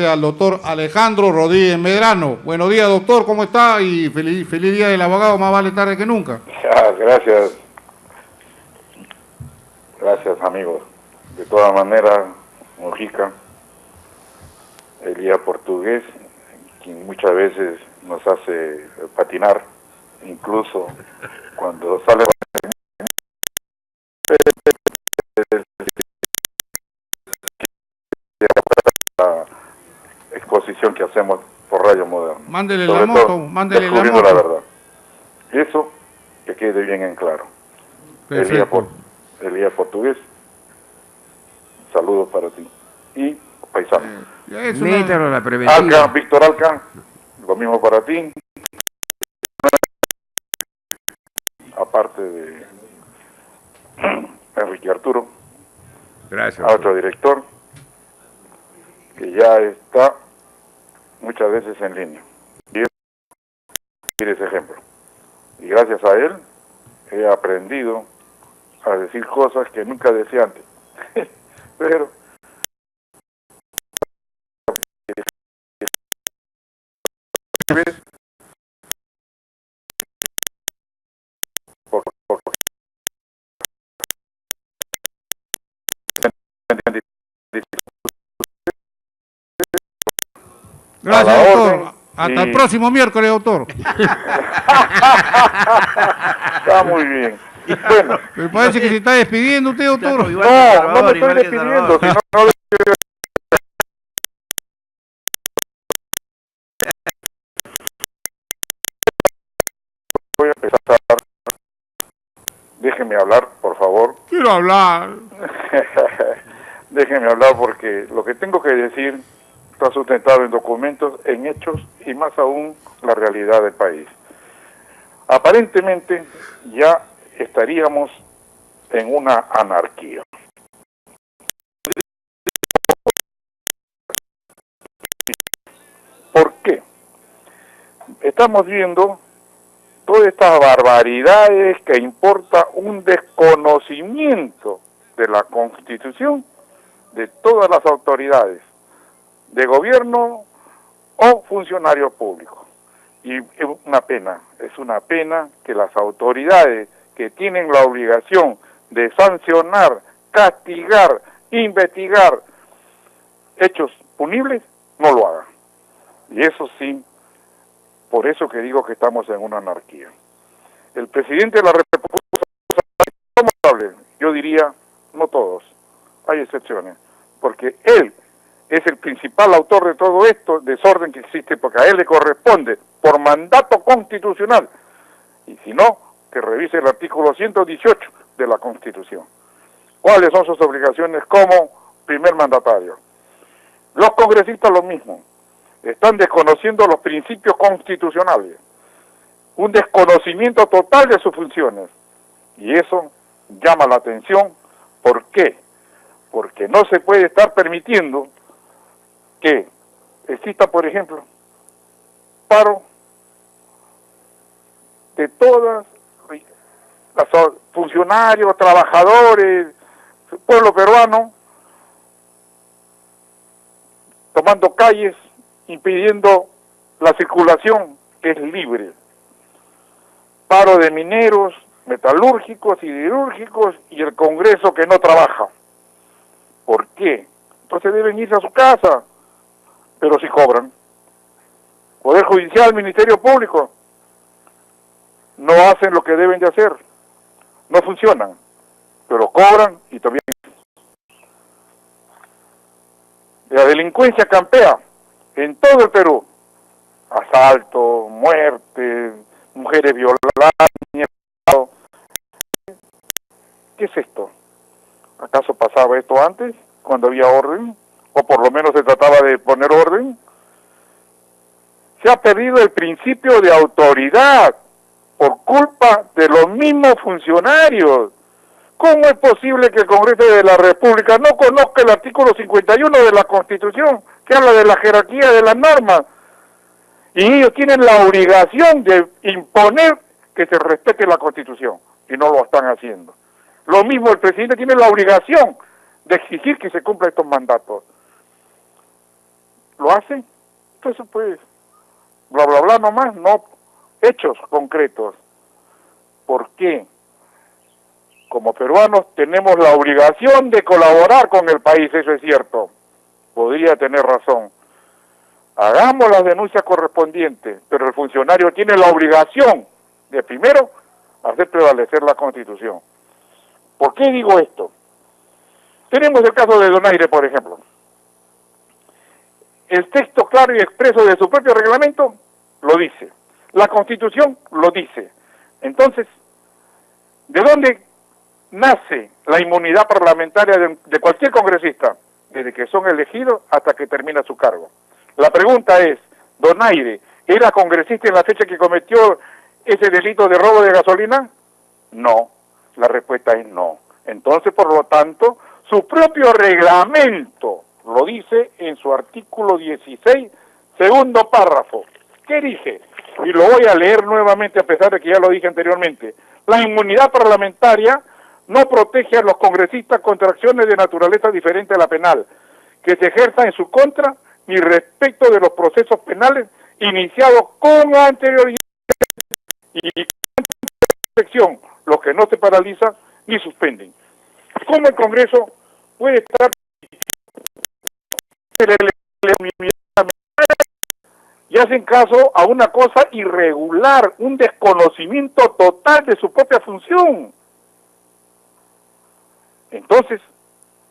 al doctor Alejandro Rodríguez Medrano. Buenos días, doctor, ¿cómo está? Y feliz día del abogado, más vale tarde que nunca. Gracias. Gracias, amigos. De todas maneras, Mojica, el guía portugués, quien muchas veces nos hace patinar, incluso cuando sale la exposición que hacemos por Radio Moderno. Mándele la moto, mándele la moto. La verdad. Eso que quede bien en claro. Perfecto. El guía portugués, saludos para ti. Y paisano. La preventiva. Alca, Víctor Alca, lo mismo para ti. Aparte de Enrique Arturo. Gracias. A otro director que ya está muchas veces en línea. Y ese ejemplo. Y gracias a él he aprendido a decir cosas que nunca decía antes. Pero Gracias, doctor. Hasta el próximo miércoles, doctor. Está muy bien. Bueno, me parece que se está despidiendo usted, doctor. No me estoy despidiendo, sino no voy a empezar. Déjeme hablar, por favor. Quiero hablar. Déjeme hablar porque lo que tengo que decir está sustentado en documentos, en hechos y más aún la realidad del país. Aparentemente ya estaríamos en una anarquía. ¿Por qué? Estamos viendo todas estas barbaridades que importa un desconocimiento de la Constitución de todas las autoridades, de gobierno o funcionarios públicos. Y es una pena que las autoridades que tienen la obligación de sancionar, castigar, investigar hechos punibles, no lo hagan. Y eso sí, por eso que digo que estamos en una anarquía. El presidente de la República, yo diría, no todos, hay excepciones, porque él es el principal autor de todo esto desorden que existe, porque a él le corresponde por mandato constitucional, y si no, que revise el artículo 118 de la Constitución. ¿Cuáles son sus obligaciones como primer mandatario? Los congresistas lo mismo, están desconociendo los principios constitucionales, un desconocimiento total de sus funciones, y eso llama la atención. ¿Por qué? Porque no se puede estar permitiendo que exista, por ejemplo, paro de todas las funcionarios, trabajadores, pueblo peruano, tomando calles, impidiendo la circulación que es libre. Paro de mineros, metalúrgicos, siderúrgicos y el Congreso que no trabaja. ¿Por qué? Entonces deben irse a su casa, pero si cobran. Poder Judicial, Ministerio Público, no hacen lo que deben de hacer, no funcionan, pero cobran y también. La delincuencia campea en todo el Perú, asalto, muerte, mujeres violadas, ¿qué es esto? ¿Acaso pasaba esto antes, cuando había orden? ¿O por lo menos se trataba de poner orden? Se ha perdido el principio de autoridad por culpa de los mismos funcionarios. ¿Cómo es posible que el Congreso de la República no conozca el artículo 51 de la Constitución, que habla de la jerarquía de las normas? Y ellos tienen la obligación de imponer que se respete la Constitución, y no lo están haciendo. Lo mismo, el presidente tiene la obligación de exigir que se cumplan estos mandatos. lo hace. Entonces, pues, bla, bla, bla nomás, no hechos concretos. ¿Por qué? Como peruanos tenemos la obligación de colaborar con el país, eso es cierto. Podría tener razón. Hagamos las denuncias correspondientes, pero el funcionario tiene la obligación de, primero, hacer prevalecer la Constitución. ¿Por qué digo esto? Tenemos el caso de Donaire, por ejemplo. El texto claro y expreso de su propio reglamento lo dice. La Constitución lo dice. Entonces, ¿de dónde nace la inmunidad parlamentaria de cualquier congresista? Desde que son elegidos hasta que termina su cargo. La pregunta es, ¿Donaire era congresista en la fecha que cometió ese delito de robo de gasolina? No. La respuesta es no. Entonces, por lo tanto, su propio reglamento lo dice en su artículo 16, segundo párrafo. ¿Qué dice? Y lo voy a leer nuevamente a pesar de que ya lo dije anteriormente. La inmunidad parlamentaria no protege a los congresistas contra acciones de naturaleza diferente a la penal, que se ejerza en su contra ni respecto de los procesos penales iniciados con anterioridad y protección, los que no se paralizan ni suspenden. ¿Cómo el Congreso puede estar y hacen caso a una cosa irregular, un desconocimiento total de su propia función? Entonces,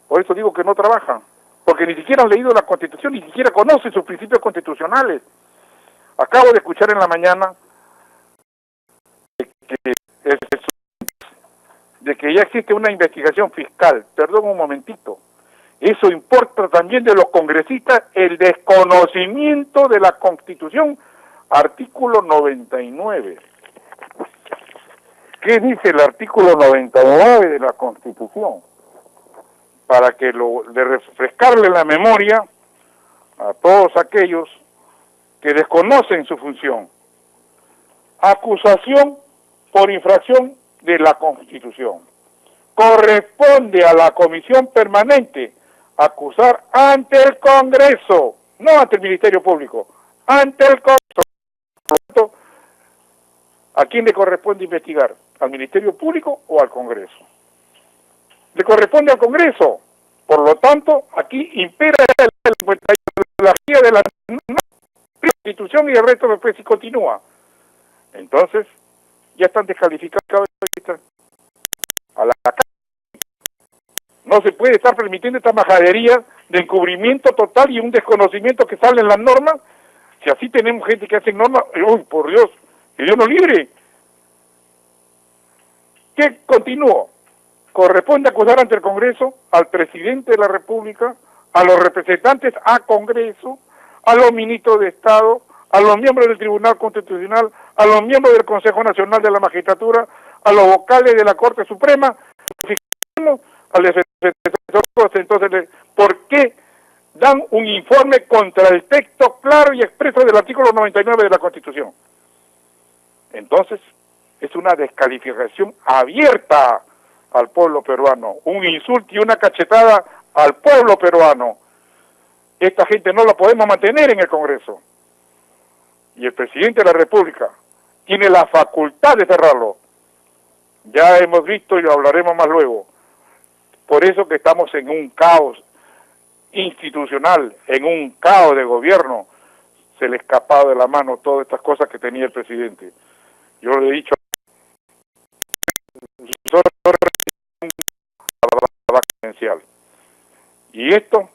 por eso digo que no trabajan, porque ni siquiera han leído la Constitución, ni siquiera conocen sus principios constitucionales. Acabo de escuchar en la mañana de que ya existe una investigación fiscal. Perdón un momentito. Eso importa también de los congresistas, el desconocimiento de la Constitución, artículo 99. ¿Qué dice el artículo 99 de la Constitución? Para que de refrescarle la memoria a todos aquellos que desconocen su función. Acusación por infracción de la Constitución. Corresponde a la Comisión Permanente acusar ante el Congreso, no ante el Ministerio Público, ante el Congreso. Por lo tanto, ¿a quién le corresponde investigar? ¿Al Ministerio Público o al Congreso? Le corresponde al Congreso. Por lo tanto, aquí impera la guía de la Constitución y el resto después sí continúa. Entonces, ya están descalificados a la casa. No se puede estar permitiendo esta majadería de encubrimiento total y un desconocimiento que sale en las normas. Si así tenemos gente que hace normas, ¡uy, por Dios! ¡Que Dios nos libre! ¿Qué continúo? Corresponde acusar ante el Congreso al presidente de la República, a los representantes a Congreso, a los ministros de Estado, a los miembros del Tribunal Constitucional, a los miembros del Consejo Nacional de la Magistratura, a los vocales de la Corte Suprema, al defensor. Entonces, ¿por qué dan un informe contra el texto claro y expreso del artículo 99 de la Constitución? Entonces, es una descalificación abierta al pueblo peruano, un insulto y una cachetada al pueblo peruano. Esta gente no la podemos mantener en el Congreso. Y el presidente de la República tiene la facultad de cerrarlo. Ya hemos visto y lo hablaremos más luego. Por eso que estamos en un caos institucional, en un caos de gobierno. Se le ha escapado de la mano todas estas cosas que tenía el presidente. Yo le he dicho, y esto,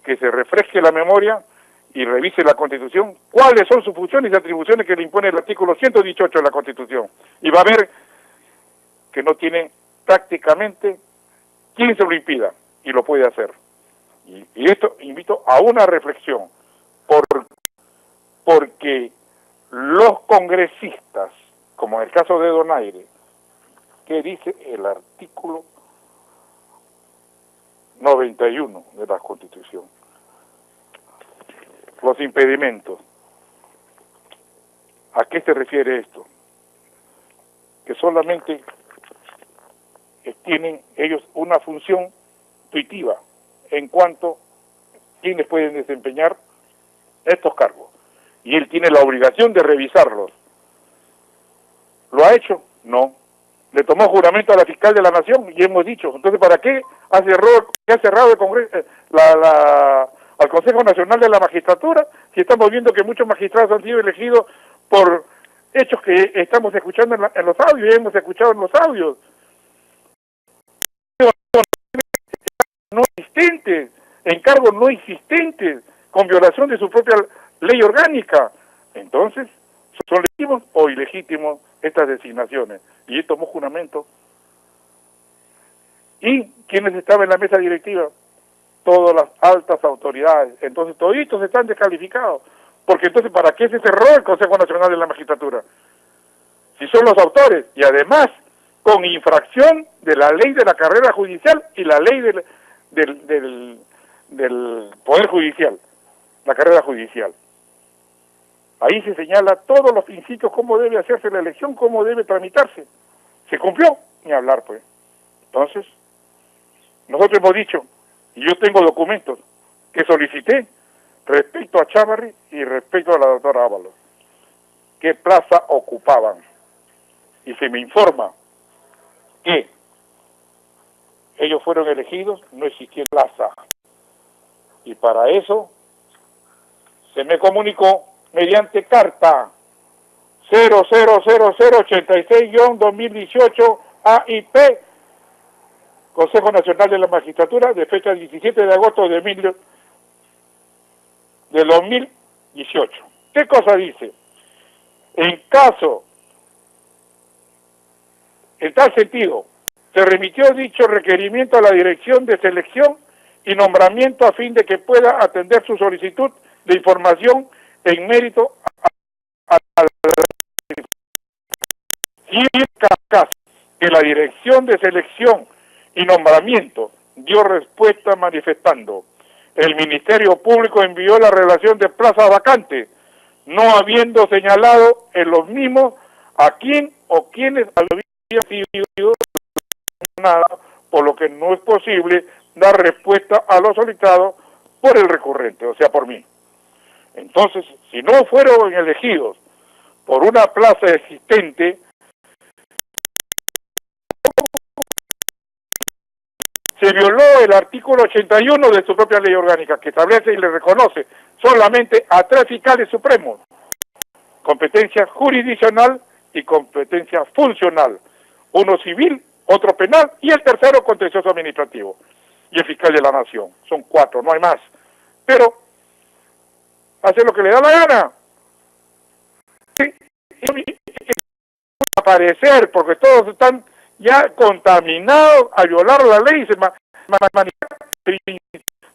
que se refresque la memoria y revise la Constitución, cuáles son sus funciones y atribuciones que le impone el artículo 118 de la Constitución. Y va a ver que no tiene prácticamente quien se lo impida, y lo puede hacer. Y esto invito a una reflexión, porque los congresistas, como en el caso de Donaire, que dice el artículo 91 de la Constitución, los impedimentos. ¿A qué se refiere esto? Que solamente tienen ellos una función intuitiva en cuanto a quienes pueden desempeñar estos cargos. Y él tiene la obligación de revisarlos. ¿Lo ha hecho? No. Le tomó juramento a la fiscal de la Nación y hemos dicho, entonces ¿para qué ha cerrado el Congreso, al Consejo Nacional de la Magistratura, si estamos viendo que muchos magistrados han sido elegidos por hechos que estamos escuchando en los audios y hemos escuchado en los audios? No existentes, encargos no existentes, con violación de su propia ley orgánica. Entonces, ¿son legítimos o ilegítimos estas designaciones? Y él tomó juramento. ¿Y quiénes estaban en la mesa directiva? Todas las altas autoridades. Entonces, toditos están descalificados. Porque entonces, ¿para qué se cerró el Consejo Nacional de la Magistratura? Si son los autores, y además, con infracción de la ley de la carrera judicial y la ley del Poder Judicial, la carrera judicial. Ahí se señala todos los principios, cómo debe hacerse la elección, cómo debe tramitarse. ¿Se cumplió? Ni hablar, pues. Entonces, nosotros hemos dicho, y yo tengo documentos que solicité respecto a Chávarri y respecto a la doctora Ábalos, qué plaza ocupaban. Y se me informa que ellos fueron elegidos, no existía plaza. Y para eso se me comunicó mediante carta 000086-2018 AIP, Consejo Nacional de la Magistratura, de fecha 17 de agosto de 2018. ¿Qué cosa dice? En tal sentido, se remitió dicho requerimiento a la Dirección de Selección y Nombramiento a fin de que pueda atender su solicitud de información en mérito a la caso que la Dirección de Selección y Nombramiento dio respuesta manifestando: el Ministerio Público envió la relación de plaza vacante, no habiendo señalado en los mismos a quién o quiénes habían sido nada, por lo que no es posible dar respuesta a lo solicitado por el recurrente, o sea, por mí. Entonces, si no fueron elegidos por una plaza existente, se violó el artículo 81 de su propia ley orgánica, que establece y le reconoce solamente a 3 fiscales supremos: competencia jurisdiccional y competencia funcional, uno civil, otro penal y el tercero contencioso administrativo, y el fiscal de la Nación. Son 4, no hay más. Pero hace lo que le da la gana. Aparecer, porque todos están ya contaminados a violar la ley, se manifiestan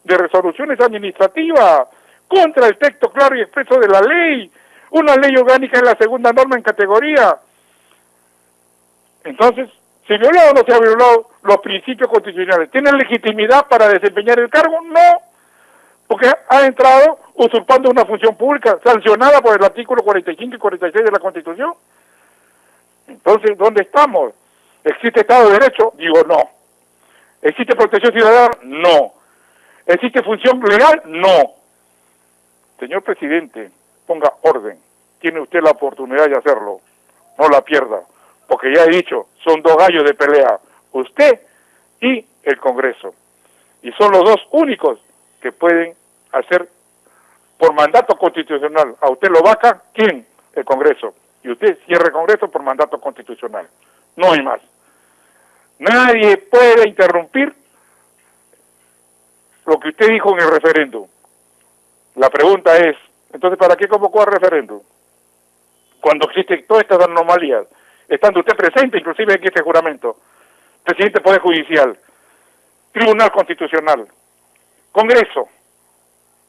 de resoluciones administrativas contra el texto claro y expreso de la ley. Una ley orgánica es la segunda norma en categoría. Entonces, ¿se violó o no se ha violado los principios constitucionales? ¿Tienen legitimidad para desempeñar el cargo? No, porque ha entrado usurpando una función pública sancionada por el artículo 45 y 46 de la Constitución. Entonces, ¿dónde estamos? ¿Existe Estado de Derecho? Digo, no. ¿Existe protección ciudadana? No. ¿Existe función legal? No. Señor presidente, ponga orden. Tiene usted la oportunidad de hacerlo. No la pierda. Porque ya he dicho, son 2 gallos de pelea. Usted y el Congreso. Y son los 2 únicos que pueden hacer por mandato constitucional. A usted lo vaca, ¿quién? El Congreso. Y usted cierra el Congreso por mandato constitucional. No hay más. Nadie puede interrumpir lo que usted dijo en el referéndum. La pregunta es, entonces, ¿para qué convocó al referéndum? Cuando existen todas estas anomalías, estando usted presente inclusive en este juramento, presidente del Poder Judicial, Tribunal Constitucional, Congreso,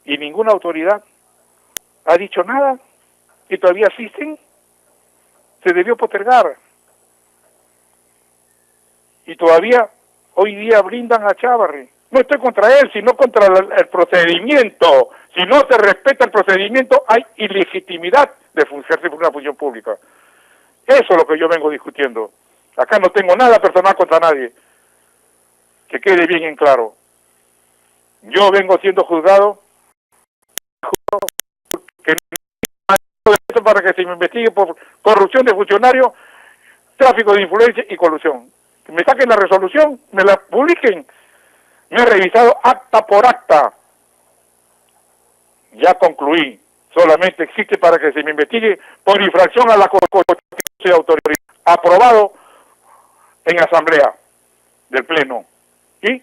y ninguna autoridad ha dicho nada, y todavía asisten. Se debió postergar. Y todavía hoy día brindan a Chávarri. No estoy contra él, sino contra el procedimiento. Si no se respeta el procedimiento, hay ilegitimidad de ejercer una función pública. Eso es lo que yo vengo discutiendo. Acá no tengo nada personal contra nadie. Que quede bien en claro. Yo vengo siendo juzgado para que se me investigue por corrupción de funcionarios, tráfico de influencia y colusión. Que me saquen la resolución, me la publiquen. Me he revisado acta por acta. Ya concluí. Solamente existe para que se me investigue por infracción a la Constitución de autoridad. Aprobado en asamblea del Pleno. ¿Y?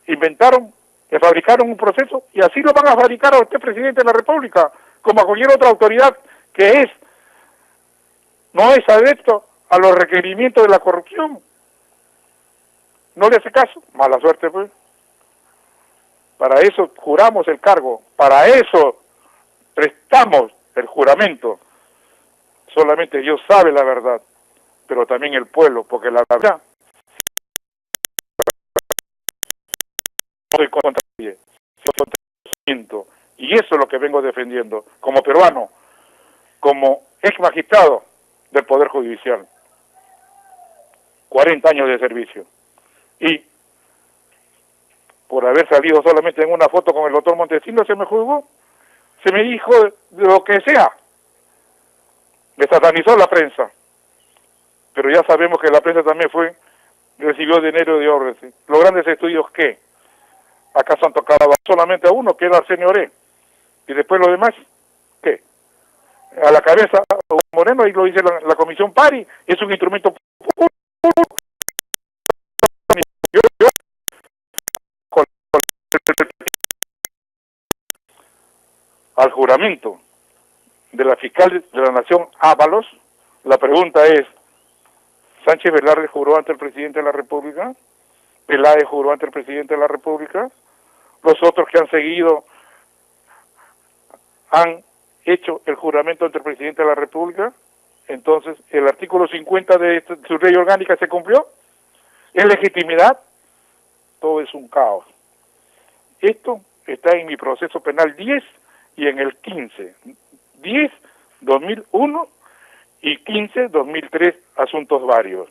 Inventaron, que fabricaron un proceso y así lo van a fabricar a usted, presidente de la República, como a cualquier otra autoridad que no es adepto a los requerimientos de la corrupción. ¿No le hace caso? Mala suerte, pues. Para eso juramos el cargo, para eso prestamos el juramento. Solamente Dios sabe la verdad, pero también el pueblo, porque la verdad soy contra nadie, soy contra el conocimiento, y eso es lo que vengo defendiendo, como peruano, como ex magistrado del Poder Judicial, 40 años de servicio, y por haber salido solamente en una foto con el doctor Montesinos se me juzgó, se me dijo de lo que sea, me satanizó la prensa, pero ya sabemos que la prensa también recibió dinero de órdenes. Los grandes estudios, ¿qué? ¿Acaso han tocado solamente a uno, que era Arsenio Oré? Y después los demás, ¿qué? A la cabeza, Moreno, y lo dice la Comisión Pari, es un instrumento al juramento de la fiscal de la Nación Ábalos. La pregunta es, ¿Sánchez Velarde juró ante el presidente de la República? ¿Peláez juró ante el presidente de la República? Los otros que han seguido han hecho el juramento ante el presidente de la República. Entonces, ¿el artículo 50 de su ley orgánica se cumplió? ¿Es legitimidad? Todo es un caos. Esto está en mi proceso penal 10 y en el 15. 10, 2001 y 15, 2003, asuntos varios.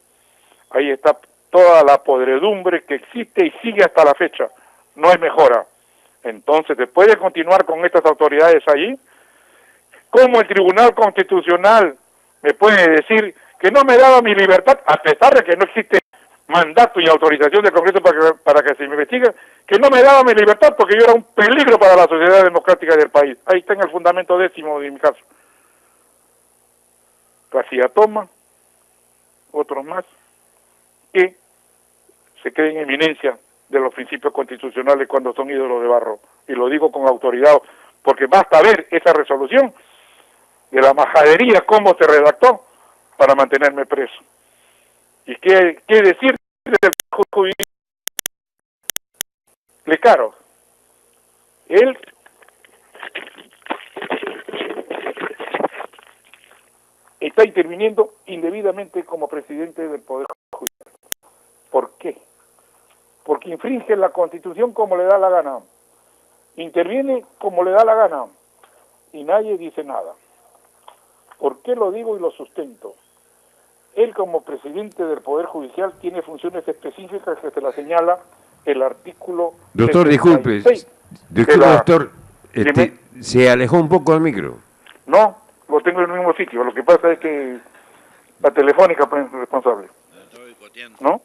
Ahí está toda la podredumbre que existe y sigue hasta la fecha. No hay mejora. Entonces, después de continuar con estas autoridades allí, ¿cómo el Tribunal Constitucional me puede decir que no me daba mi libertad, a pesar de que no existe mandato y autorización del Congreso para que se me investigue, que no me daba mi libertad porque yo era un peligro para la sociedad democrática del país? Ahí está en el fundamento 10º de mi caso. García Toma, otros más, que se creen en eminencia de los principios constitucionales cuando son ídolos de barro. Y lo digo con autoridad, porque basta ver esa resolución de la majadería, cómo se redactó para mantenerme preso. ¿Y qué decir del juicio? Lecaro, él está interviniendo indebidamente como presidente del Poder Judicial. ¿Por qué? Porque infringe la Constitución como le da la gana, interviene como le da la gana, y nadie dice nada. ¿Por qué lo digo y lo sustento? Él como presidente del Poder Judicial tiene funciones específicas que se la señala el artículo... Doctor, disculpe, doctor, se alejó un poco del micro. No, lo tengo en el mismo sitio, lo que pasa es que la telefónica es responsable, ¿no?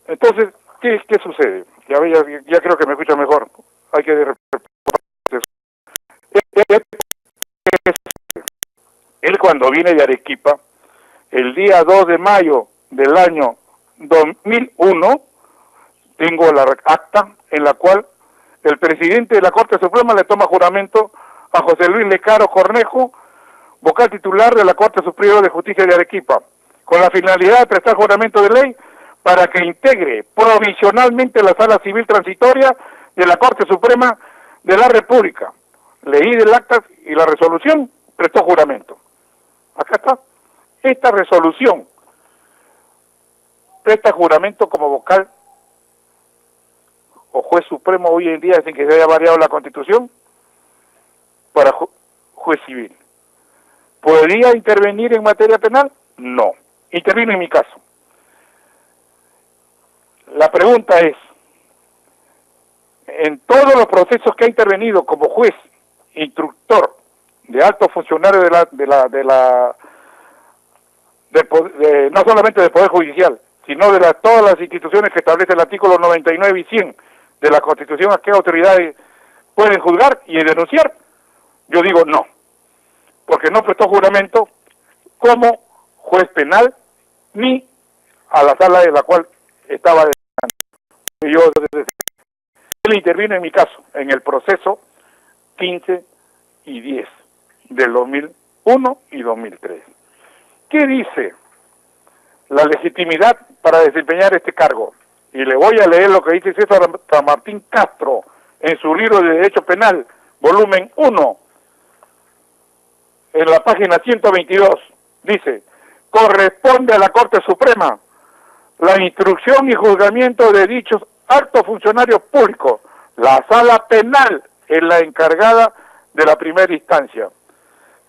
Entonces, ¿qué sucede? Ya creo que me escucha mejor, hay que... Él cuando viene de Arequipa, el día 2 de mayo del año 2001, tengo la acta en la cual el presidente de la Corte Suprema le toma juramento a José Luis Lecaro Cornejo, vocal titular de la Corte Superior de Justicia de Arequipa, con la finalidad de prestar juramento de ley para que integre provisionalmente la Sala Civil Transitoria de la Corte Suprema de la República. Leí del acta y la resolución, prestó juramento. Acá está. Esta resolución presta juramento como vocal o juez supremo hoy en día sin que se haya variado la Constitución para juez civil. ¿Podría intervenir en materia penal? No. Intervino en mi caso. La pregunta es, en todos los procesos que ha intervenido como juez, instructor de altos funcionarios no solamente del Poder Judicial, sino de todas las instituciones que establece el artículo 99 y 100 de la Constitución, a qué autoridades pueden juzgar y denunciar, yo digo no, porque no prestó juramento como juez penal ni a la sala de la cual estaba él intervino en mi caso, en el proceso 15 y 10 del 2001 y 2003. ¿Qué dice la legitimidad para desempeñar este cargo? Y le voy a leer lo que dice César San Martín Castro en su libro de Derecho Penal, volumen 1, en la página 122. Dice: corresponde a la Corte Suprema la instrucción y juzgamiento de dichos altos funcionarios públicos. La sala penal es la encargada de la primera instancia,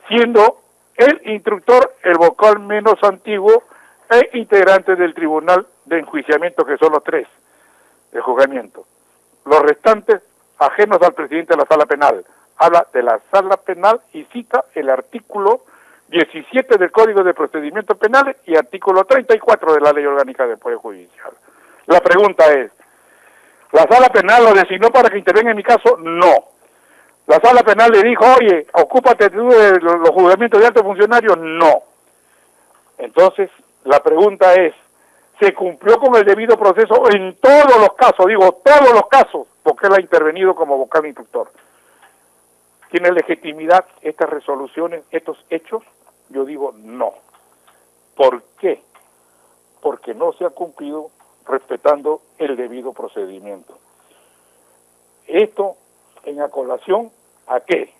siendo el instructor el vocal menos antiguo e integrante del tribunal de enjuiciamiento, que son los 3 de juzgamiento. Los restantes ajenos al presidente de la sala penal. Habla de la sala penal y cita el artículo 17 del Código de Procedimientos Penales y artículo 34 de la Ley Orgánica del Poder Judicial. La pregunta es, ¿la sala penal lo designó para que intervenga en mi caso? No. ¿La sala penal le dijo, oye, ocúpate tú de los juzgamientos de altos funcionarios? No. Entonces, la pregunta es, ¿se cumplió con el debido proceso en todos los casos? Digo, todos los casos, porque él ha intervenido como vocal instructor. ¿Tiene legitimidad estas resoluciones, estos hechos? Yo digo no. ¿Por qué? Porque no se ha cumplido respetando el debido procedimiento. Esto en acolación a qué?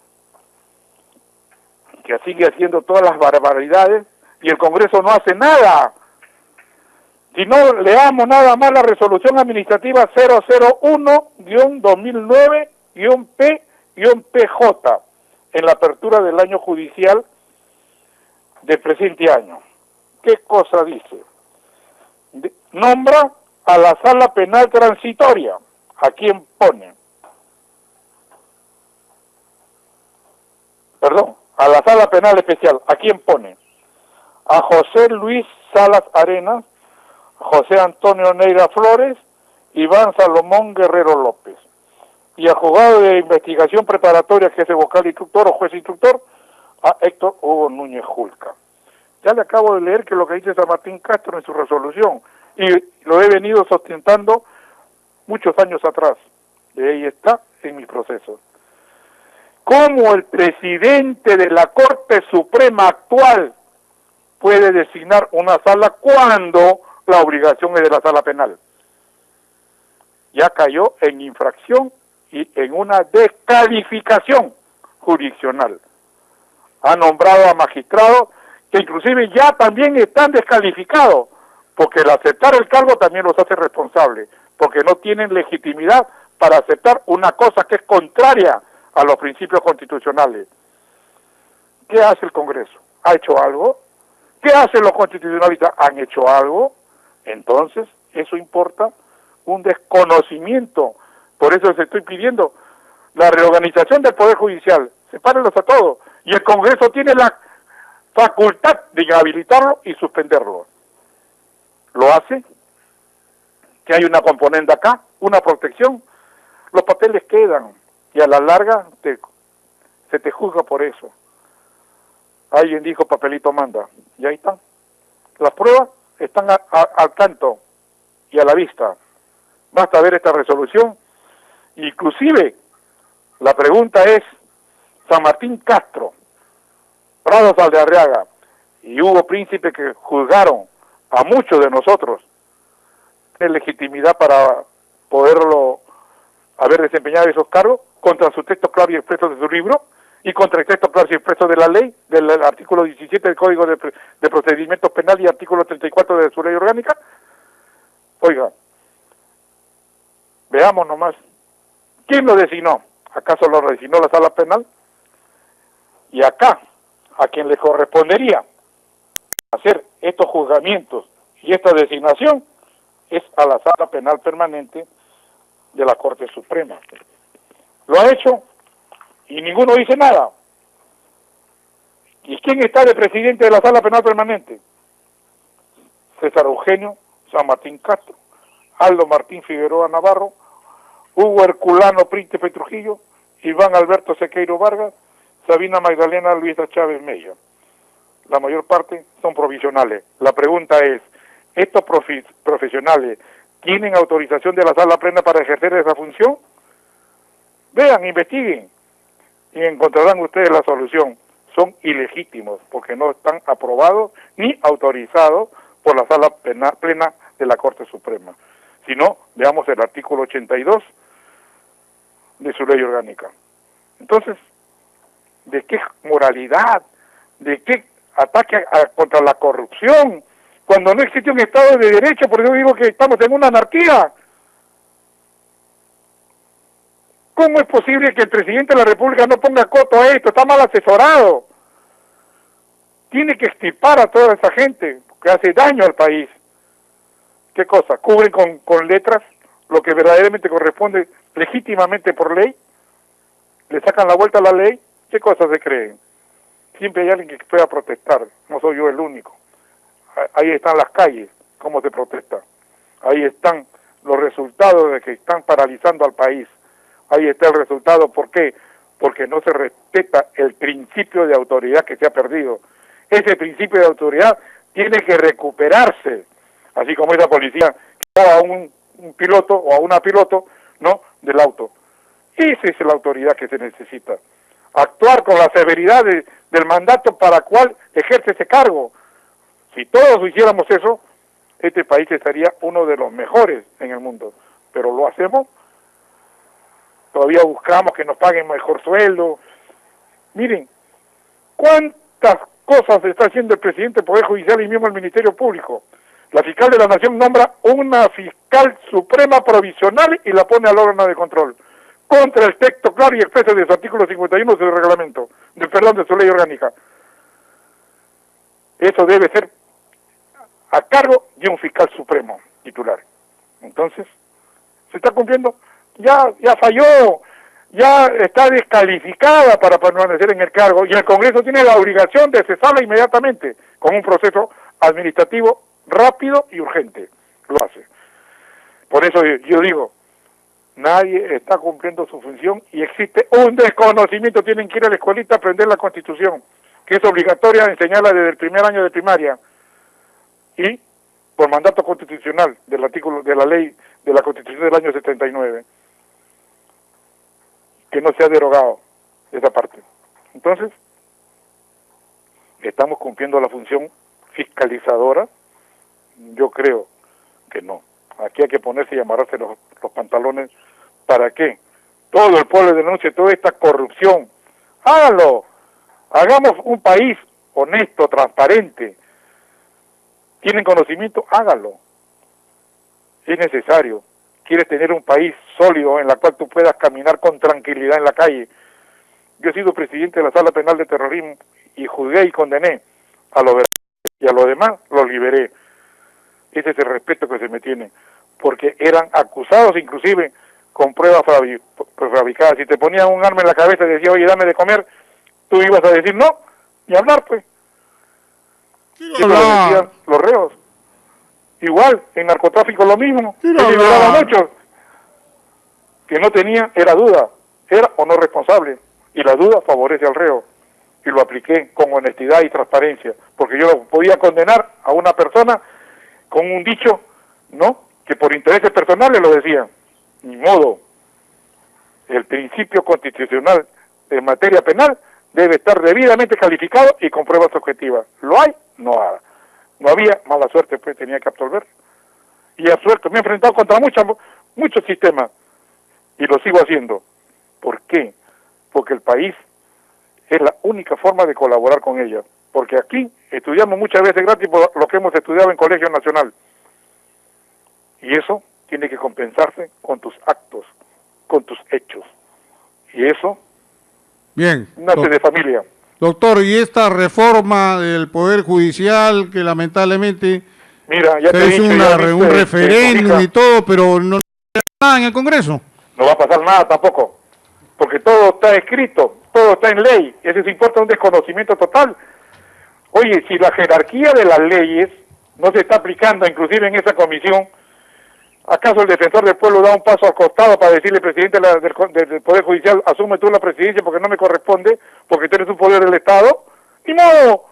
Que sigue haciendo todas las barbaridades y el Congreso no hace nada. Si no leamos nada más la resolución administrativa 001-2009-P-PJ en la apertura del año judicial del presente año. ¿Qué cosa dice? Nombra a la sala penal transitoria. ¿A quién pone? Perdón, a la sala penal especial. ¿A quién pone? A José Luis Salas Arenas, José Antonio Neira Flores, Iván Salomón Guerrero López. Y al juzgado de investigación preparatoria, que es el vocal instructor o juez instructor, a Héctor Hugo Núñez Julca. Ya le acabo de leer que lo que dice San Martín Castro en su resolución, y lo he venido sustentando muchos años atrás, y ahí está en mis procesos. ¿Cómo el presidente de la Corte Suprema actual puede designar una sala cuando la obligación es de la sala penal? Ya cayó en infracción y en una descalificación jurisdiccional. Ha nombrado a magistrados que inclusive ya también están descalificados, porque el aceptar el cargo también los hace responsables, porque no tienen legitimidad para aceptar una cosa que es contraria a los principios constitucionales. ¿Qué hace el Congreso? ¿Ha hecho algo? ¿Qué hacen los constitucionalistas? ¿Han hecho algo? Entonces, eso importa un desconocimiento. Por eso les estoy pidiendo la reorganización del Poder Judicial. Sepárenlos a todos. Y el Congreso tiene la facultad de inhabilitarlo y suspenderlo. ¿Lo hace? Que hay una componente acá, una protección. Los papeles quedan y a la larga se te juzga por eso. Alguien dijo papelito manda, y ahí están. Las pruebas están al canto y a la vista. Basta ver esta resolución. Inclusive, la pregunta es, San Martín Castro, Prado Saldarriaga y Hugo Príncipe, que juzgaron a muchos de nosotros, ¿tiene legitimidad para poderlo haber desempeñado esos cargos contra su texto claro y expreso de su libro y contra el texto claro y expreso de la ley, del artículo 17 del Código de Procedimientos Penales y artículo 34 de su ley orgánica? Oiga, veamos nomás, ¿quién lo designó? ¿Acaso lo designó la sala penal? Y acá, a quien le correspondería hacer estos juzgamientos y esta designación es a la sala penal permanente de la Corte Suprema. Lo ha hecho y ninguno dice nada. ¿Y quién está de presidente de la Sala Penal Permanente? César Eugenio San Martín Castro, Aldo Martín Figueroa Navarro, Hugo Herculano Príncipe Trujillo, Iván Alberto Sequeiro Vargas, Sabina Magdalena Luisa Chávez Mella. La mayor parte son provisionales. La pregunta es, ¿estos profesionales tienen autorización de la Sala Plena para ejercer esa función? Vean, investiguen y encontrarán ustedes la solución. Son ilegítimos porque no están aprobados ni autorizados por la Sala Plena de la Corte Suprema. Si no, veamos el artículo 82 de su ley orgánica. Entonces, ¿de qué moralidad? ¿De qué ataque contra la corrupción? Cuando no existe un Estado de Derecho, por eso digo que estamos en una anarquía. ¿Cómo es posible que el presidente de la República no ponga coto a esto? Está mal asesorado. Tiene que extirpar a toda esa gente que hace daño al país. ¿Qué cosa? ¿Cubren con letras lo que verdaderamente corresponde legítimamente por ley? ¿Le sacan la vuelta a la ley? ¿Qué cosas se creen? Siempre hay alguien que pueda protestar, no soy yo el único. Ahí están las calles, cómo se protesta. Ahí están los resultados de que están paralizando al país. Ahí está el resultado, ¿por qué? Porque no se respeta el principio de autoridad que se ha perdido. Ese principio de autoridad tiene que recuperarse, así como esa policía que a un piloto o a una piloto, ¿no?, del auto. Esa es la autoridad que se necesita. Actuar con la severidad del mandato para cual ejerce ese cargo. Si todos hiciéramos eso, este país estaría uno de los mejores en el mundo. Pero lo hacemos, todavía buscamos que nos paguen mejor sueldo. Miren, ¿cuántas cosas está haciendo el presidente del Poder Judicial y mismo el Ministerio Público? La fiscal de la Nación nombra una fiscal suprema provisional y la pone al órgano de control, contra el texto claro y expreso de su artículo 51 de su reglamento, de su ley orgánica. Eso debe ser a cargo de un fiscal supremo titular. Entonces, ¿se está cumpliendo? Ya falló, ya está descalificada para permanecer en el cargo y el Congreso tiene la obligación de cesarla inmediatamente con un proceso administrativo rápido y urgente. Lo hace. Por eso yo digo, nadie está cumpliendo su función y existe un desconocimiento. Tienen que ir a la escuelita a aprender la Constitución, que es obligatoria enseñarla desde el primer año de primaria y por mandato constitucional del artículo de la ley de la Constitución del año 79, que no se ha derogado esa parte. Entonces, ¿estamos cumpliendo la función fiscalizadora? Yo creo que no. Aquí hay que ponerse y amarrarse los pantalones. ¿Para qué? Todo el pueblo denuncie toda esta corrupción. Háganlo. Hagamos un país honesto, transparente. ¿Tienen conocimiento? Háganlo. Es necesario. ¿Quieres tener un país sólido en el cual tú puedas caminar con tranquilidad en la calle? Yo he sido presidente de la Sala Penal de Terrorismo y juzgué y condené a los y a los demás los liberé. Ese es el respeto que se me tiene, porque eran acusados inclusive con pruebas fabricadas. Si te ponían un arma en la cabeza y decían, oye, dame de comer, tú ibas a decir no, ni hablar, pues. Eso lo decían los reos. Igual, en narcotráfico lo mismo, se liberaban muchos. Que no tenía, era duda, era o no responsable, y la duda favorece al reo. Y lo apliqué con honestidad y transparencia, porque yo podía condenar a una persona con un dicho, ¿no?, que por intereses personales lo decían. Ni modo. El principio constitucional en materia penal debe estar debidamente calificado y con pruebas objetivas. ¿Lo hay? No hay. No había, mala suerte, pues tenía que absolver. Y absuelto. Me he enfrentado contra muchos sistemas y lo sigo haciendo. ¿Por qué? Porque el país es la única forma de colaborar con ella. Porque aquí estudiamos muchas veces gratis por lo que hemos estudiado en Colegio Nacional. Y eso tiene que compensarse con tus actos, con tus hechos. Y eso bien, nace de familia. Doctor, y esta reforma del Poder Judicial que lamentablemente mira, ya se hizo un referéndum y todo, pero no hay nada en el Congreso. No va a pasar nada tampoco, porque todo está escrito, todo está en ley. Eso importa un desconocimiento total Oye, si la jerarquía de las leyes no se está aplicando, inclusive en esa comisión, ¿acaso el defensor del pueblo da un paso al costado para decirle, presidente del Poder Judicial, asume tú la presidencia porque no me corresponde, porque tú eres un poder del Estado? Y no,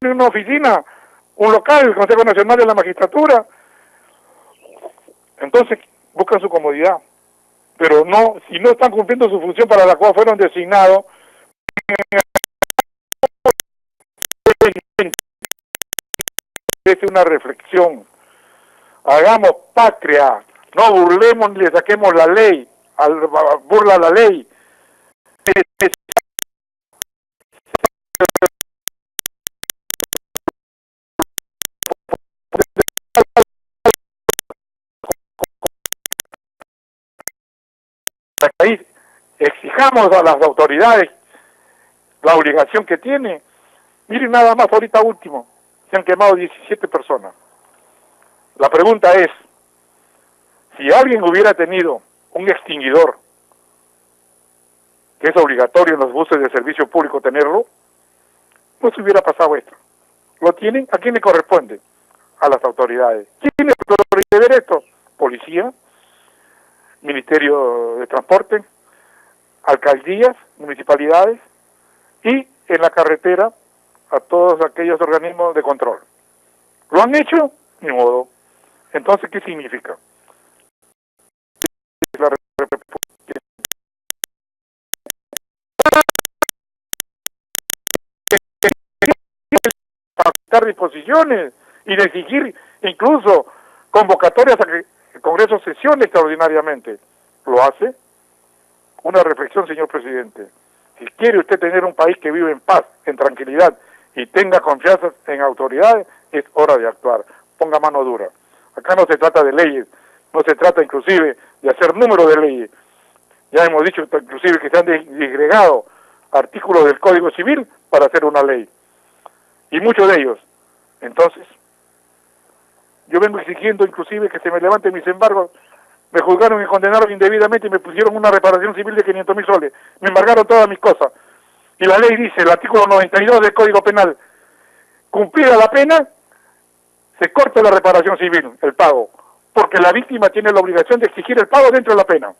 en una oficina, un local, el Consejo Nacional de la Magistratura. Entonces, buscan su comodidad. Pero no, si no están cumpliendo su función para la cual fueron designados, es una reflexión. Hagamos patria, no burlemos ni le saquemos la ley, burla la ley. Ahí exijamos a las autoridades la obligación que tiene. Miren nada más, ahorita último, se han quemado 17 personas. La pregunta es, si alguien hubiera tenido un extinguidor, que es obligatorio en los buses de servicio público tenerlo, no se hubiera pasado esto. ¿Lo tienen? ¿A quién le corresponde? A las autoridades. ¿Quién le corresponde ver esto? Policía, Ministerio de Transporte, alcaldías, municipalidades y en la carretera a todos aquellos organismos de control. ¿Lo han hecho? Ni modo. Entonces, ¿qué significa? Para disposiciones y de exigir incluso convocatorias a que el Congreso sesione extraordinariamente. ¿Lo hace? Una reflexión, señor presidente. Si quiere usted tener un país que vive en paz, en tranquilidad y tenga confianza en autoridades, es hora de actuar. Ponga mano dura. Acá no se trata de leyes, no se trata inclusive de hacer número de leyes. Ya hemos dicho inclusive que se han disgregado artículos del Código Civil para hacer una ley. Y muchos de ellos. Entonces, yo vengo exigiendo inclusive que se me levanten mis embargos. Me juzgaron y condenaron indebidamente y me pusieron una reparación civil de 500.000 soles. Me embargaron todas mis cosas. Y la ley dice, el artículo 92 del Código Penal, cumplida la pena, se corta la reparación civil, el pago, porque la víctima tiene la obligación de exigir el pago dentro de la pena.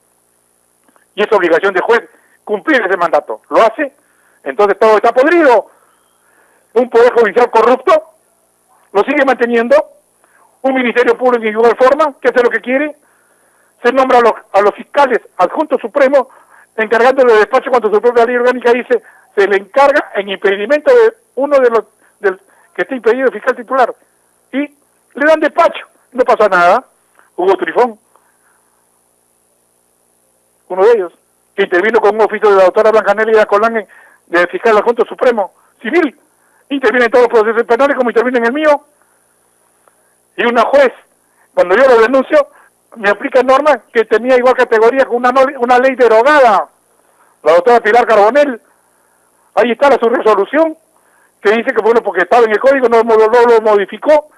Y es obligación del juez cumplir ese mandato. ¿Lo hace? Entonces todo está podrido. Un poder judicial corrupto lo sigue manteniendo, un ministerio público de igual forma, que hace lo que quiere, se nombra a los fiscales adjuntos supremos, encargándole de despacho cuando su propia ley orgánica dice, se le encarga en impedimento de uno de los que esté impedido el fiscal titular, y le dan despacho, no pasa nada. Hugo Trifón, uno de ellos, que intervino con un oficio de la doctora Blanca Nelia Colán de fiscal adjunto supremo, civil, interviene en todos los procesos penales como interviene en el mío, y una juez, cuando yo lo denuncio, me aplica normas que tenía igual categoría con una ley derogada, la doctora Pilar Carbonell. Ahí está su resolución, que dice que bueno, porque estaba en el código, no lo modificó,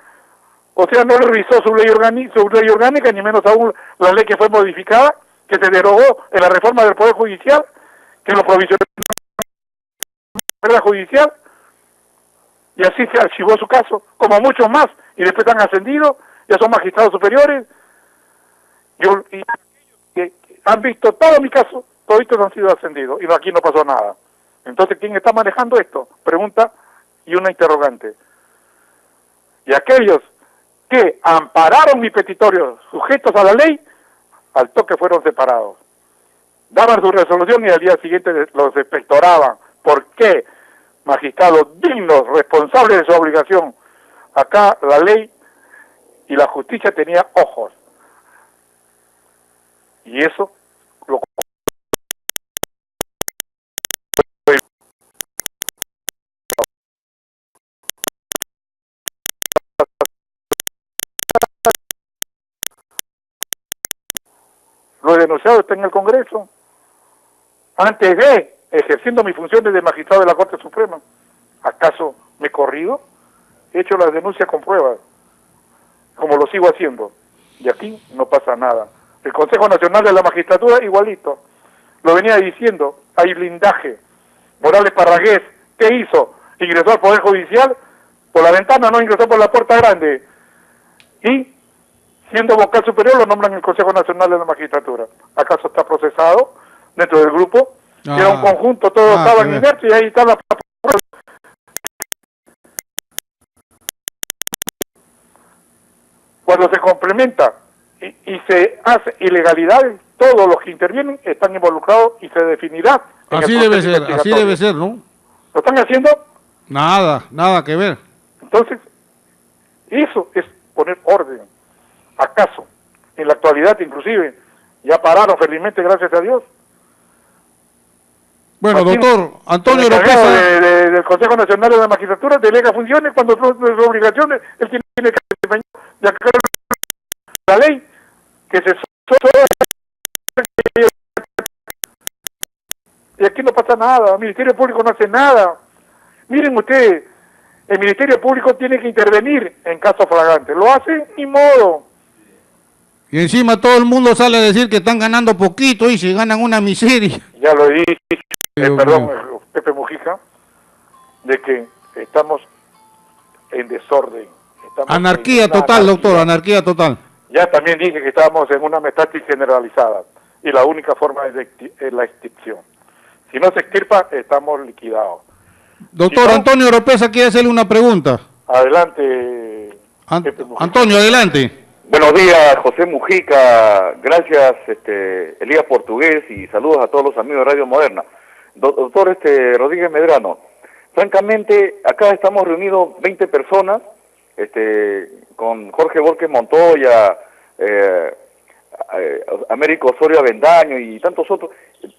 o sea, no revisó su ley orgánica, ni menos aún la ley que fue modificada, que se derogó en la reforma del Poder Judicial, que lo provisionó la judicial, y así se archivó su caso, como muchos más, y después han ascendido, ya son magistrados superiores, y han visto todo mi caso, todos estos han sido ascendidos, y aquí no pasó nada. Entonces, ¿quién está manejando esto? Pregunta y una interrogante. Y aquellos que ampararon mi petitorio sujetos a la ley, al toque fueron separados. Daban su resolución y al día siguiente los expectoraban. ¿Por qué? Magistrados dignos, responsables de su obligación. Acá la ley y la justicia tenía ojos. Y eso lo he denunciado, está en el Congreso. Antes de, ejerciendo mis funciones de magistrado de la Corte Suprema, ¿acaso me he corrido? He hecho las denuncias con pruebas, como lo sigo haciendo. Y aquí no pasa nada. El Consejo Nacional de la Magistratura, igualito. Lo venía diciendo, hay blindaje. Morales Parragués, ¿qué hizo? Ingresó al Poder Judicial por la ventana, no ingresó por la puerta grande. Y, siendo vocal superior, lo nombran en el Consejo Nacional de la Magistratura. ¿Acaso está procesado dentro del grupo? Era un conjunto, todos estaban inmersos y ahí está la... Cuando se complementa y se hace ilegalidades, todos los que intervienen están involucrados y se definirá. Así debe ser, ¿no? ¿Lo están haciendo? Nada que ver. Entonces, eso es poner orden. ¿Acaso? En la actualidad, inclusive, ya pararon felizmente, gracias a Dios. Bueno, Martín, doctor Antonio Oropesa del Consejo Nacional de la Magistratura delega funciones cuando sus obligaciones, él tiene que desempeñar de acuerdo a la ley que se... Y aquí no pasa nada, el Ministerio Público no hace nada. Miren ustedes, el Ministerio Público tiene que intervenir en casos flagrantes. Lo hace ni modo. Y encima todo el mundo sale a decir que están ganando poquito y se ganan una miseria. Ya lo dije, perdón, Pepe Mujica, de que estamos en desorden. Anarquía total, doctor, anarquía total. Ya también dije que estábamos en una metástasis generalizada y la única forma es la extinción. Si no se extirpa, estamos liquidados. Doctor si no, Antonio Oropesa quiere hacerle una pregunta. Adelante, Antonio, adelante. Buenos días, José Mujica. Gracias, Elías Portugués, y saludos a todos los amigos de Radio Moderna. Doctor Rodríguez Medrano, francamente, acá estamos reunidos 20 personas, con Jorge Borges Montoya, Américo Osorio Avendaño y tantos otros.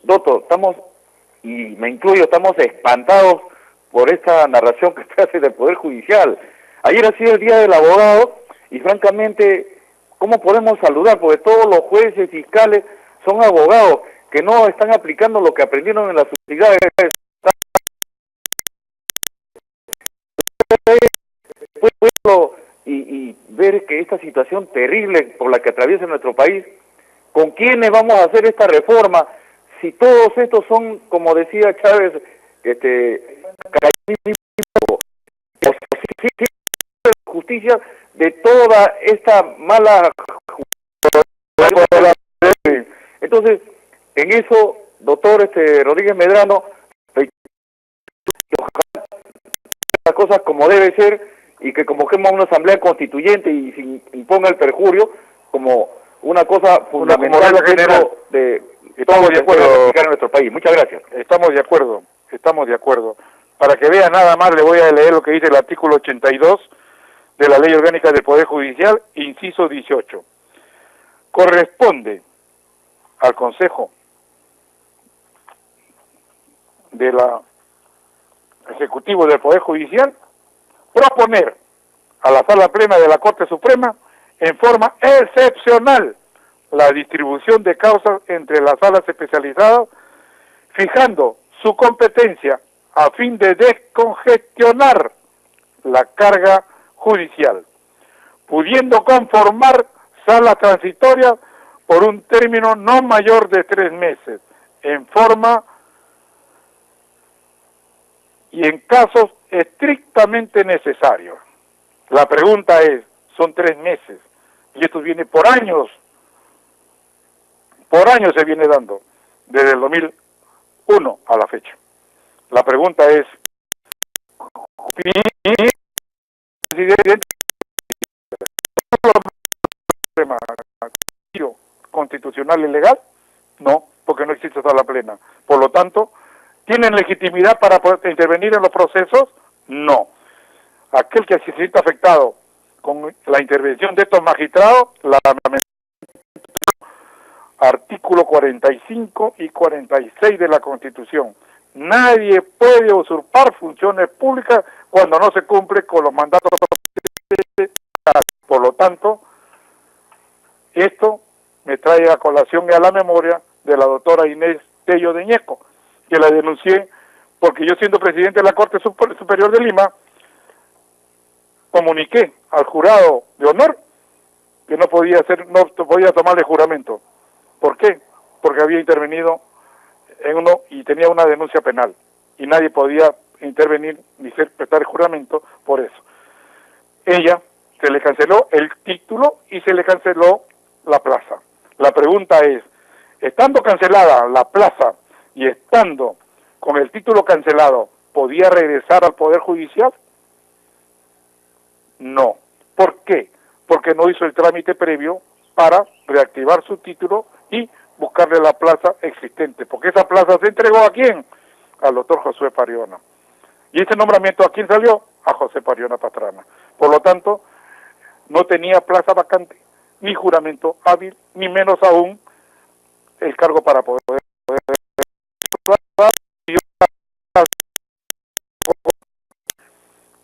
Doctor, estamos, y me incluyo, estamos espantados por esta narración que usted hace del Poder Judicial. Ayer ha sido el Día del Abogado y francamente, ¿cómo podemos saludar? Porque todos los jueces, fiscales son abogados que no están aplicando lo que aprendieron en las universidades. Y ver que esta situación terrible por la que atraviesa nuestro país, ¿con quiénes vamos a hacer esta reforma? Si todos estos son, como decía Chávez, justicia de toda esta mala... Entonces, en eso, doctor Rodríguez Medrano, las cosas como debe ser, y que convoquemos una asamblea constituyente y se imponga el perjurio como una cosa fundamental de estamos de acuerdo en nuestro país. Muchas gracias. Estamos de acuerdo. Para que vea nada más, le voy a leer lo que dice el artículo 82 de la Ley Orgánica del Poder Judicial, inciso 18. Corresponde al Consejo de la Ejecutivo del Poder Judicial proponer a la Sala Plena de la Corte Suprema en forma excepcional la distribución de causas entre las salas especializadas, fijando su competencia a fin de descongestionar la carga judicial, pudiendo conformar salas transitorias por un término no mayor de 3 meses, en forma y en casos estrictamente necesarios. La pregunta es, son 3 meses, y esto viene por años se viene dando, desde el 2001 a la fecha. La pregunta es, ¿constitucional y legal? No, porque no existe sala plena. Por lo tanto, ¿tienen legitimidad para poder intervenir en los procesos? No. Aquel que se sienta afectado con la intervención de estos magistrados, artículo 45 y 46 de la Constitución. Nadie puede usurpar funciones públicas cuando no se cumple con los mandatos. Por lo tanto, esto me trae a colación y a la memoria de la doctora Inés Tello de Ñeco, que la denuncié porque yo, siendo presidente de la Corte Superior de Lima, comuniqué al jurado de honor que no podía tomarle juramento. ¿Por qué? Porque había intervenido en uno y tenía una denuncia penal. y nadie podía intervenir ni prestar el juramento por eso. Ella se le canceló el título y se le canceló la plaza. La pregunta es, estando cancelada la plaza y estando con el título cancelado, ¿podía regresar al Poder Judicial? No. ¿Por qué? Porque no hizo el trámite previo para reactivar su título y buscarle la plaza existente, porque esa plaza se entregó ¿a quién? Al doctor Josué Pariona. ¿Y ese nombramiento a quién salió? A José Pariona Pastrana. Por lo tanto, no tenía plaza vacante, ni juramento hábil, ni menos aún el cargo para poder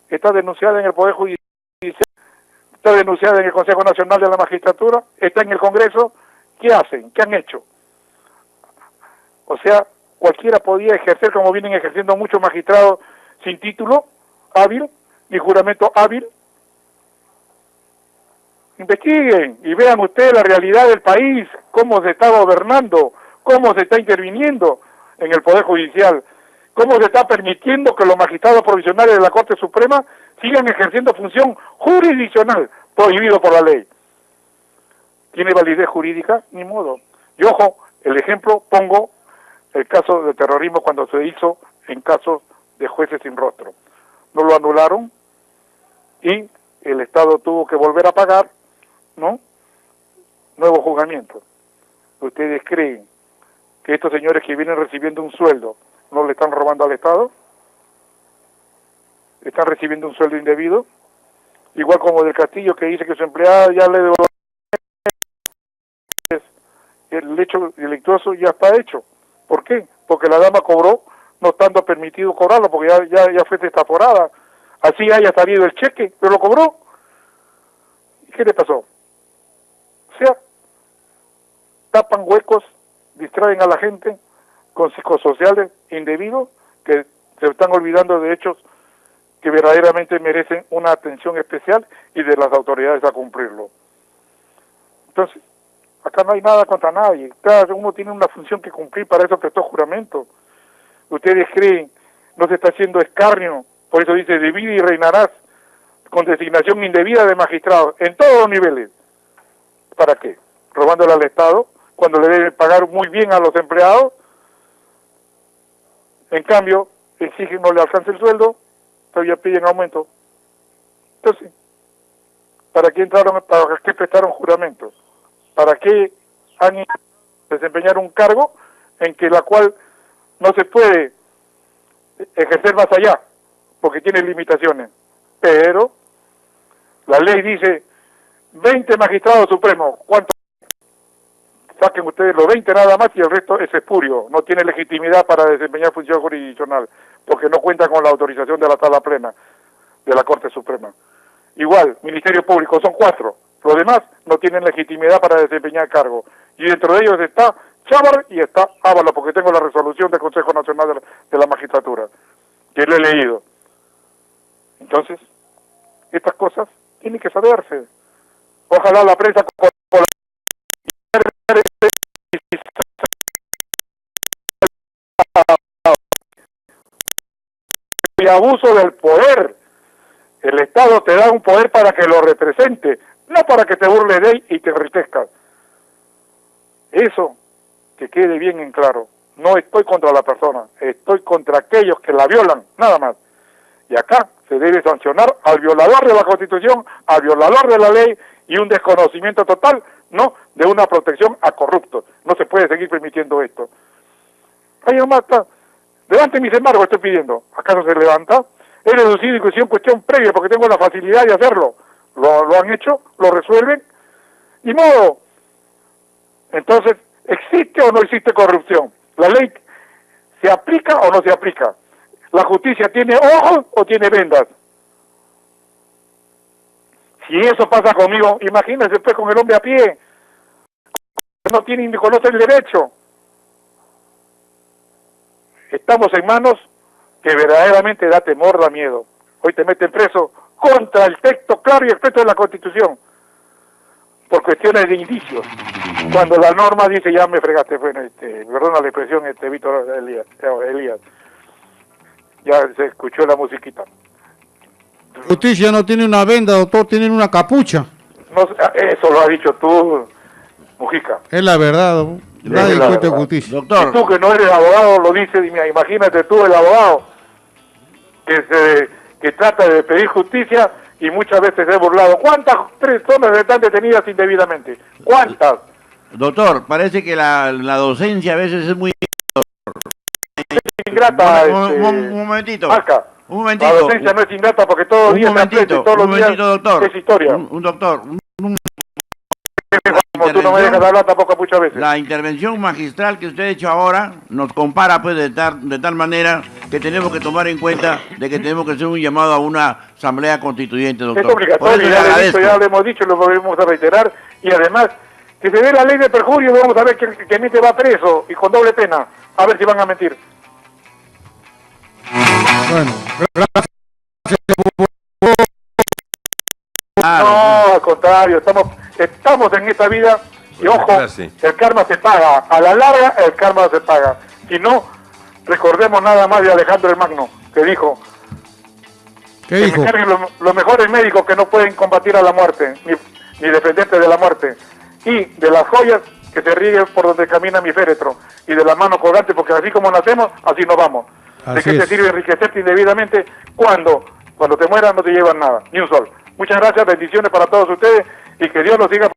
está denunciada en el Poder Judicial, está denunciada en el Consejo Nacional de la Magistratura, está en el Congreso. ¿Qué hacen? ¿Qué han hecho? O sea, cualquiera podía ejercer como vienen ejerciendo muchos magistrados sin título hábil, ni juramento hábil. Investiguen y vean ustedes la realidad del país, cómo se está gobernando, cómo se está interviniendo en el Poder Judicial, cómo se está permitiendo que los magistrados provisionales de la Corte Suprema sigan ejerciendo función jurisdiccional, prohibido por la ley. ¿Tiene validez jurídica? Ni modo. Y ojo, el ejemplo, pongo el caso de terrorismo cuando se hizo en casos de jueces sin rostro. No lo anularon y el Estado tuvo que volver a pagar, ¿no?, nuevo juzgamiento. ¿Ustedes creen que estos señores que vienen recibiendo un sueldo no le están robando al Estado? ¿Están recibiendo un sueldo indebido? Igual como del Castillo, que dice que su empleada ya le devolvió. El hecho delictuoso ya está hecho. ¿Por qué? Porque la dama cobró no estando permitido cobrarlo, porque ya fue destaforada. Así haya salido el cheque, pero lo cobró. ¿Y qué le pasó? O sea, tapan huecos, distraen a la gente con psicosociales indebidos que se están olvidando de hechos que verdaderamente merecen una atención especial y de las autoridades a cumplirlo. Entonces, acá no hay nada contra nadie. Cada uno tiene una función que cumplir, para eso prestó juramento. Ustedes creen, no se está haciendo escarnio, por eso dice, divide y reinarás, con designación indebida de magistrados, en todos los niveles. ¿Para qué? Robándole al Estado, cuando le deben pagar muy bien a los empleados. En cambio, exigen no le alcance el sueldo, todavía piden aumento. Entonces, ¿para qué entraron, para qué prestaron juramentos? ¿Para qué han desempeñado un cargo en que la cual no se puede ejercer más allá, porque tiene limitaciones? Pero la ley dice 20 magistrados supremos. ¿Cuántos? Saquen ustedes los 20 nada más y el resto es espurio. No tiene legitimidad para desempeñar función jurisdiccional, porque no cuenta con la autorización de la sala plena de la Corte Suprema. Igual, Ministerio Público, son 4. Los demás no tienen legitimidad para desempeñar cargo. Y dentro de ellos está Chávar y está Ábalos, porque tengo la resolución del Consejo Nacional de la Magistratura, que lo he leído. Entonces, estas cosas tienen que saberse. Ojalá la prensa y abuso del poder. El Estado te da un poder para que lo represente, no para que te burles de él y te enriquezcas. Eso, que quede bien en claro. No estoy contra la persona, estoy contra aquellos que la violan, nada más. Y acá se debe sancionar al violador de la Constitución, al violador de la ley, y un desconocimiento total, no, de una protección a corruptos. No se puede seguir permitiendo esto. Ahí nomás está. Levante mis embargos, estoy pidiendo. ¿Acaso se levanta? He reducido inclusive cuestión previa porque tengo la facilidad de hacerlo. Lo han hecho, lo resuelven. Y modo. Entonces, ¿existe o no existe corrupción? ¿La ley se aplica o no se aplica? ¿La justicia tiene ojos o tiene vendas? Si eso pasa conmigo, imagínense pues con el hombre a pie. No tiene ni conoce el derecho. Estamos en manos que verdaderamente da temor, da miedo. Hoy te meten preso contra el texto claro y expreso de la Constitución, por cuestiones de indicios. Cuando la norma dice, ya me fregaste, bueno, perdona la expresión, Víctor Elías. Ya se escuchó la musiquita. Justicia no tiene una venda, doctor, tiene una capucha. No, eso lo has dicho tú, Mujica. Es la verdad, nadie discute justicia. Doctor. Y tú que no eres abogado lo dices, imagínate tú el abogado que trata de pedir justicia y muchas veces se ha burlado. ¿Cuántas personas están detenidas indebidamente? ¿Cuántas? Doctor, parece que la docencia a veces es muy ingrata. Un momentito. Marca. Un momentito. La docencia no es ingrata porque todos los días se aprende, todos los días doctor. es historia. Un doctor. Como tú no me dejas hablar tampoco muchas veces. La intervención magistral que usted ha hecho ahora nos compara pues de tal manera que tenemos que tomar en cuenta de que tenemos que hacer un llamado a una asamblea constituyente, doctor. Es obligatorio, ya lo hemos dicho, lo volvemos a reiterar, y además que se dé la ley de perjurio, vamos a ver que Mite va preso y con doble pena, a ver si van a mentir. Bueno, gracias. No, al contrario, estamos en esta vida y ojo, el karma se paga, a la larga el karma se paga. Si no, recordemos nada más de Alejandro el Magno, que dijo que me carguen los mejores médicos que no pueden combatir a la muerte, ni defenderte de la muerte, y de las joyas que se rieguen por donde camina mi féretro, y de las manos colgantes, porque así como nacemos, así nos vamos. ¿De qué te sirve enriquecerte indebidamente cuando te mueras no te llevan nada, ni un sol? Muchas gracias, bendiciones para todos ustedes y que Dios los siga.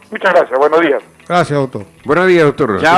Muchas gracias, buenos días. Gracias, doctor. Buenos días, doctor. Chao.